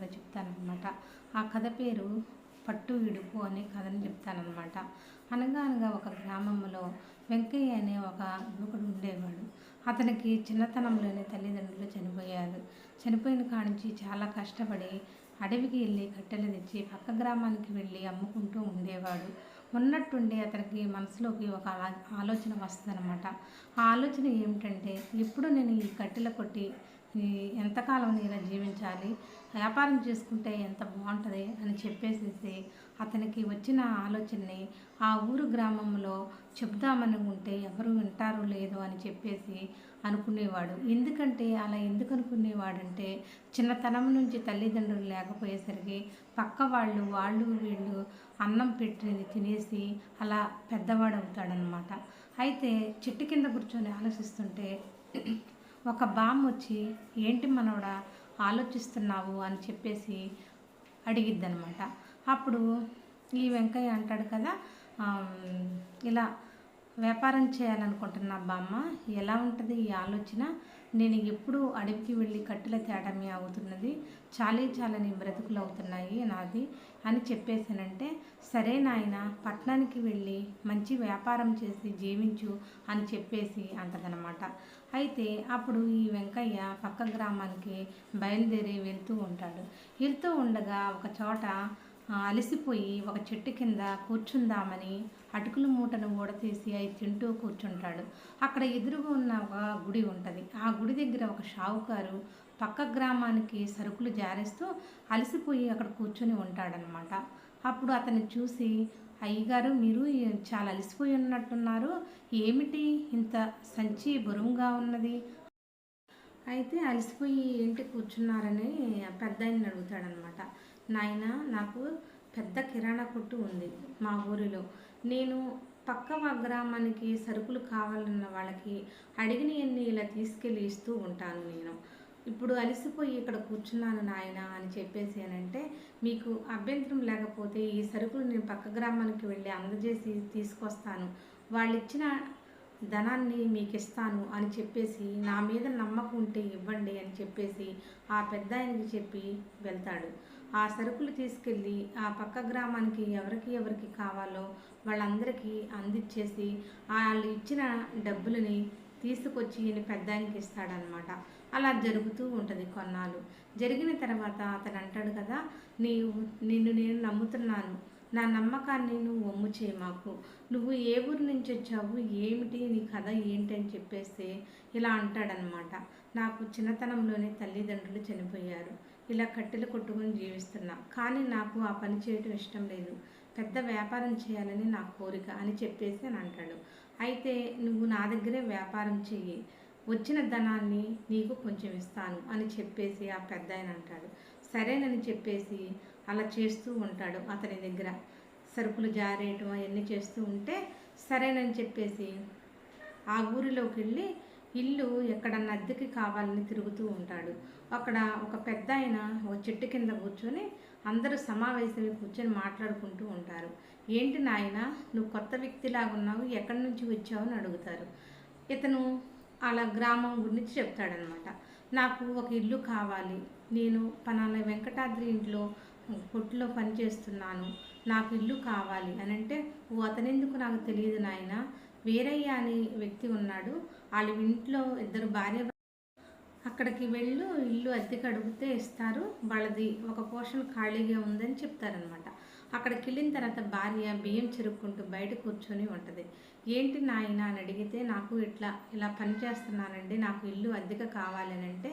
తల్లిదండ్రులు చెప్తానన్నమాట. ఆ కథ పేరు పట్టు విడుపు అనే కథని చెప్తానన్నమాట. అనగా అనగా ఒక గ్రామంలో వెంకయ్య అనే ఒక యువకుడు ఉండేవాడు. అతనికి చిన్నతనంలోనే తల్లిదండ్రులు చనిపోయారు. చనిపోయిన కాడించి చాలా కష్టపడి అడవికి వెళ్ళి కట్టెలు తెచ్చి పక్క గ్రామానికి వెళ్ళి అమ్ముకుంటూ ఉండేవాడు. ఉన్నట్టుండి అతనికి మనసులోకి ఒక ఆలోచన వస్తుందన్నమాట. ఆ ఆలోచన ఏమిటంటే, ఎప్పుడు నేను ఈ కట్టెల కొట్టి ఎంతకాలం ఇలా జీవించాలి, వ్యాపారం చేసుకుంటే ఎంత బాగుంటుంది అని చెప్పేసేసి అతనికి వచ్చిన ఆలోచనని ఆ ఊరు గ్రామంలో చెప్దామనుకుంటే ఎవరు వింటారో లేదో అని చెప్పేసి అనుకునేవాడు. ఎందుకంటే అలా ఎందుకు అనుకునేవాడంటే, చిన్నతనం నుంచి తల్లిదండ్రులు లేకపోయేసరికి పక్క వాళ్ళు వీళ్ళు అన్నం పెట్టినది తినేసి అలా పెద్దవాడవుతాడనమాట. అయితే చెట్టు కింద కూర్చొని ఆలోచిస్తుంటే ఒక బామ్మ వచ్చి, ఏంటి మనవడా ఆలోచిస్తున్నావు అని చెప్పేసి అడిగిద్దనమాట. అప్పుడు ఈ వెంకయ్య అంటాడు కదా, ఇలా వ్యాపారం చేయాలనుకుంటున్నా బామ్మ, ఎలా ఉంటుంది ఈ ఆలోచన? నేను ఎప్పుడు అడవికి వెళ్ళి కట్టెల తేడమే అవుతున్నది, చాలని బ్రతుకులు అవుతున్నాయి నాది అని చెప్పేసానంటే, సరే నాయన, పట్టణానికి వెళ్ళి మంచి వ్యాపారం చేసి జీవించు అని చెప్పేసి అంటదనమాట. అయితే అప్పుడు ఈ వెంకయ్య పక్క గ్రామానికి బయలుదేరి వెళ్తూ ఉంటాడు. వెళ్తూ ఉండగా ఒక చోట అలసిపోయి ఒక చెట్టు కింద కూర్చుందామని అటుకుల మూటను ఊడతీసి అవి తింటూ కూర్చుంటాడు. అక్కడ ఎదురుగా ఉన్న ఒక గుడి ఉంటుంది. ఆ గుడి దగ్గర ఒక షావుకారు పక్క గ్రామానికి సరుకులు జారేస్తూ అలసిపోయి అక్కడ కూర్చొని ఉంటాడనమాట. అప్పుడు అతన్ని చూసి, అయ్యగారు, మీరు చాలా అలసిపోయి ఉన్నట్టున్నారు, ఏమిటి ఇంత సంచి బరువుగా ఉన్నది? అయితే అలసిపోయి ఏంటి కూర్చున్నారని పెద్ద ఆయన అడుగుతాడనమాట. నాయన, నాకు పెద్ద కిరాణా కొట్టు ఉంది మా ఊరిలో. నేను పక్క గ్రామానికి సరుకులు కావాలన్న వాళ్ళకి అడిగినవన్నీ ఇలా తీసుకెళ్ళి ఇస్తూ ఉంటాను నేను. ఇప్పుడు అలసిపోయి ఇక్కడ కూర్చున్నాను నాయన అని చెప్పేసి అనంటే, మీకు అభ్యంతరం లేకపోతే ఈ సరుకులు నేను పక్క గ్రామానికి వెళ్ళి అందజేసి తీసుకొస్తాను, వాళ్ళు ఇచ్చిన ధనాన్ని మీకు ఇస్తాను అని చెప్పేసి, నా మీద నమ్మకం ఉంటే ఇవ్వండి అని చెప్పేసి ఆ పెద్ద ఆయనకి చెప్పి వెళ్తాడు. ఆ సరుకులు తీసుకెళ్ళి ఆ పక్క గ్రామానికి ఎవరికి కావాలో వాళ్ళందరికీ అందించేసి వాళ్ళు ఇచ్చిన డబ్బులని తీసుకొచ్చి పెద్ద ఆయనకి ఇస్తాడనమాట. అలా జరుగుతూ ఉంటుంది కొన్నాళ్ళు. జరిగిన తర్వాత అతను అంటాడు కదా, నిన్ను నేను నమ్ముతున్నాను, నా నమ్మకాన్ని నువ్వు వమ్ము చేయి మాకు, నువ్వు ఏ ఊరు నుంచి వచ్చావు, ఏమిటి నీ కథ ఏంటి అని చెప్పేస్తే ఇలా అంటాడనమాట. నాకు చిన్నతనంలోనే తల్లిదండ్రులు చనిపోయారు, ఇలా కట్టెలు కొట్టుకుని జీవిస్తున్నా, కానీ నాకు ఆ పని చేయటం ఇష్టం లేదు, పెద్ద వ్యాపారం చేయాలని నా కోరిక అని చెప్పేసి అని అంటాడు. అయితే నువ్వు నా దగ్గరే వ్యాపారం చెయ్యి, వచ్చిన ధనాన్ని నీకు కొంచెం ఇస్తాను అని చెప్పేసి ఆ పెద్ద ఆయన అంటాడు. సరేనని చెప్పేసి అలా చేస్తూ ఉంటాడు. అతని దగ్గర సరుకులు జారేయటం అవన్నీ చేస్తూ ఉంటే సరేనని చెప్పేసి ఆ ఊరిలోకి వెళ్ళి ఇల్లు ఎక్కడన్నా అద్దెకి కావాలని తిరుగుతూ ఉంటాడు. అక్కడ ఒక పెద్ద ఆయన ఒక చెట్టు కింద కూర్చొని అందరూ సమావేశమై కూర్చొని మాట్లాడుకుంటూ ఉంటారు. ఏంటి నాయన, నువ్వు కొత్త వ్యక్తిలాగా ఉన్నావు, ఎక్కడి నుంచి వచ్చావు అని అడుగుతారు. ఇతను అలా గ్రామం గురించి చెప్తాడనమాట. నాకు ఒక ఇల్లు కావాలి, నేను పలానా వెంకటాద్రి ఇంట్లో కొట్టులో పనిచేస్తున్నాను, నాకు ఇల్లు కావాలి అని అంటే, అతనెందుకు నాకు తెలియదు నాయన, వీరయ్య అనే వ్యక్తి ఉన్నాడు, వాళ్ళ ఇంట్లో ఇద్దరు భార్య అక్కడికి వెళ్ళు, ఇల్లు అద్దెకి అడిగితే ఇస్తారు, వాళ్ళది ఒక పోర్షన్ ఖాళీగా ఉందని చెప్తారనమాట. అక్కడికి వెళ్ళిన తర్వాత భార్య బియ్యం చెరుక్కుంటూ బయట కూర్చొని ఉంటుంది. ఏంటి నాయన అని అడిగితే, నాకు ఇలా పని చేస్తున్నానండి, నాకు ఇల్లు అద్దెక కావాలని అంటే,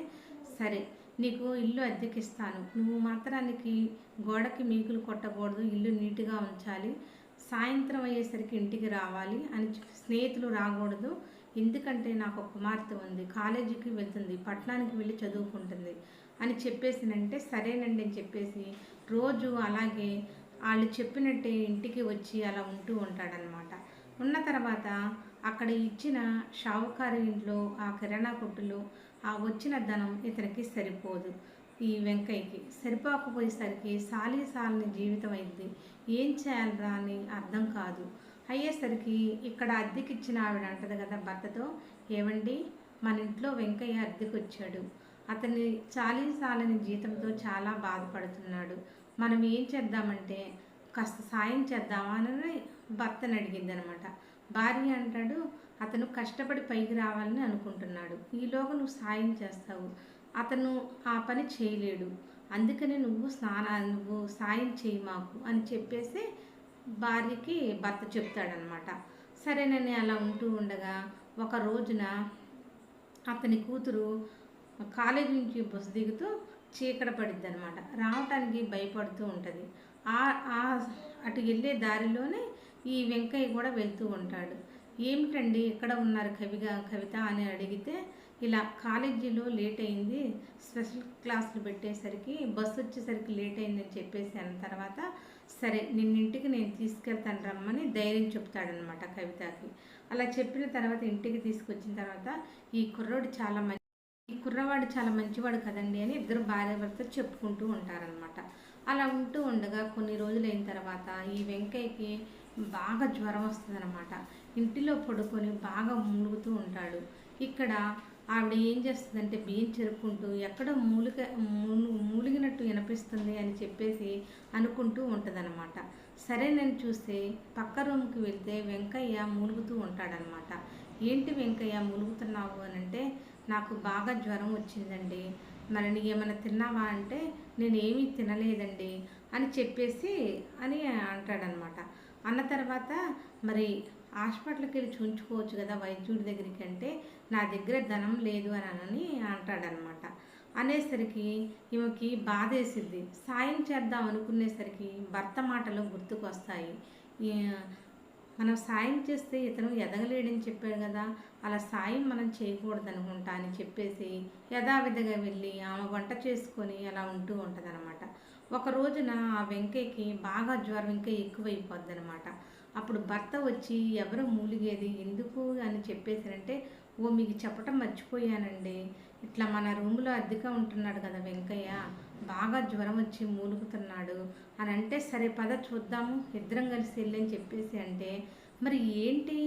సరే నీకు ఇల్లు అద్దెకి ఇస్తాను, నువ్వు మాత్రానికి గోడకి మీకులు కొట్టకూడదు, ఇల్లు నీట్గా ఉంచాలి, సాయంత్రం అయ్యేసరికి ఇంటికి రావాలి అని, స్నేహితులు రాకూడదు, ఎందుకంటే నాకు ఒక కుమార్తె ఉంది, కాలేజీకి వెళ్తుంది, పట్టణానికి వెళ్ళి చదువుకుంటుంది అని చెప్పేసినంటే, సరేనండి అని చెప్పేసి రోజు అలాగే వాళ్ళు చెప్పినట్టే ఇంటికి వచ్చి అలా ఉంటూ ఉంటాడనమాట. ఉన్న తర్వాత అక్కడ ఇచ్చిన షావుకారు ఇంట్లో ఆ కిరాణా కొట్టులో ఆ వచ్చిన ధనం ఇతనికి సరిపోదు. ఈ వెంకయ్యకి సరిపోకపోయేసరికి సాలిని జీవితం అయింది. ఏం చేయాలరా అని అర్థం కాదు. అయ్యేసరికి ఇక్కడ అద్దెకిచ్చిన ఆవిడ అంటది కదా భర్తతో, ఏవండి, మన ఇంట్లో వెంకయ్య అద్దెకి వచ్చాడు, అతన్ని చాలీ జీతంతో చాలా బాధపడుతున్నాడు. మనం ఏం చేద్దామంటే కాస్త సాయం చేద్దామా అని భర్తని అడిగిందనమాట. భార్య అంటాడు, అతను కష్టపడి పైకి రావాలని అనుకుంటున్నాడు. ఈలోగా నువ్వు సాయం చేస్తావు. అతను ఆ పని చేయలేడు. అందుకని నువ్వు సాయం చేయి మాకు అని చెప్పేసి భార్యకి భర్త చెప్తాడనమాట. సరేనని అలా ఉంటూ ఉండగా ఒక రోజున అతని కూతురు కాలేజీ నుంచి బస్సు దిగుతూ చీకట పడిద్ది అనమాట. రావటానికి భయపడుతూ ఉంటుంది. ఆ ఆ అటు వెళ్ళే దారిలోనే ఈ వెంకయ్య కూడా వెళ్తూ ఉంటాడు. ఏమిటండి ఎక్కడ ఉన్నారు కవిత అని అడిగితే, ఇలా కాలేజీలో లేట్ అయింది, స్పెషల్ క్లాసులు పెట్టేసరికి బస్సు వచ్చేసరికి లేట్ అయిందని చెప్పేసి అన్న తర్వాత, సరే నిన్నింటికి నేను తీసుకెళ్తాను రమ్మని ధైర్యం చెప్తాడనమాట కవితకి. అలా చెప్పిన తర్వాత ఇంటికి తీసుకొచ్చిన తర్వాత ఈ కుర్రవాడు చాలా మంచివాడు కదండి అని ఇద్దరు భార్యాభర్త చెప్పుకుంటూ ఉంటారనమాట. అలా ఉంటూ ఉండగా కొన్ని రోజులు అయిన తర్వాత ఈ వెంకయ్యకి బాగా జ్వరం వస్తుందన్నమాట. ఇంటిలో పడుకొని బాగా మూలుగుతూ ఉంటాడు. ఇక్కడ ఆవిడ ఏం చేస్తుందంటే బియ్యం చెరుక్కుంటూ ఎక్కడో మూలిగినట్టు వినిపిస్తుంది అని చెప్పేసి అనుకుంటూ ఉంటుందన్నమాట. సరేనని చూస్తే పక్క రూమ్కి వెళ్తే వెంకయ్య మూలుగుతూ ఉంటాడనమాట. ఏంటి వెంకయ్య మూలుగుతున్నావు అని అంటే, నాకు బాగా జ్వరం వచ్చిందండి, మరి నీ ఏమైనా తిన్నావా అంటే, నేనేమీ తినలేదండి అని చెప్పేసి అని అంటాడనమాట. అన్న తర్వాత మరి హాస్పిటల్కి వెళ్ళి చూయించుకోవచ్చు కదా వైద్యుడి దగ్గరికి అంటే, నా దగ్గర ధనం లేదు అని అంటాడనమాట. అనేసరికి ఈమెకి బాధేసిద్ది. సాయం చేద్దాం అనుకునేసరికి భర్త మాటలు గుర్తుకొస్తాయి. మనం సాయం చేస్తే ఇతను ఎదగలేడని చెప్పాడు కదా, అలా సాయం మనం చేయకూడదు అనుకుంటా అని చెప్పేసి యథావిధిగా వెళ్ళి ఆమె వంట చేసుకొని అలా ఉంటూ ఉంటుందన్నమాట. ఒక రోజున ఆ వెంకయ్యకి బాగా జ్వరం ఇంకా ఎక్కువైపోద్ది అనమాట. అప్పుడు భర్త వచ్చి ఎవరు మూలిగేది ఎందుకు అని చెప్పేసారంటే, ఓ మీకు చెప్పటం మర్చిపోయానండి, ఇట్లా మన రూములో అద్దెగా ఉంటున్నాడు కదా వెంకయ్య, బాగా జ్వరం వచ్చి మూలుగుతున్నాడు అని అంటే, సరే పద చూద్దాము ఇద్దరం కలిసి వెళ్ళని చెప్పేసి అంటే, మరి ఏంటి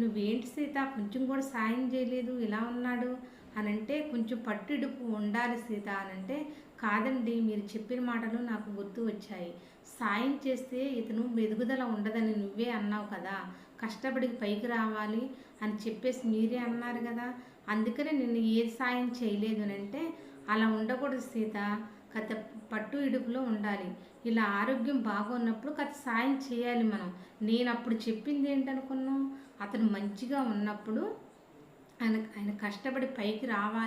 నువ్వేంటి సీత కొంచెం కూడా సాయం చేయలేదు ఇలా ఉన్నాడు అని అంటే, కొంచెం పట్టిడుపు ఉండాలి సీత అని అంటే, కాదండి మీరు చెప్పిన మాటలు నాకు గుర్తు వచ్చాయి, సాయం చేస్తే ఇతను మెరుగుదల ఉండదని నువ్వే అన్నావు కదా, కష్టపడి పైకి రావాలి అని చెప్పేసి మీరే అన్నారు కదా, అందుకనే నిన్ను ఏది సాయం చేయలేదు అని అంటే, అలా ఉండకూడదు సీత, కథ పట్టు ఇడుపులో ఉండాలి, ఇలా ఆరోగ్యం బాగున్నప్పుడు కథ సాయం చేయాలి మనం. నేను అప్పుడు చెప్పింది ఏంటనుకున్నావు, అతను మంచిగా ఉన్నప్పుడు ఆయన కష్టపడి పైకి రావాలి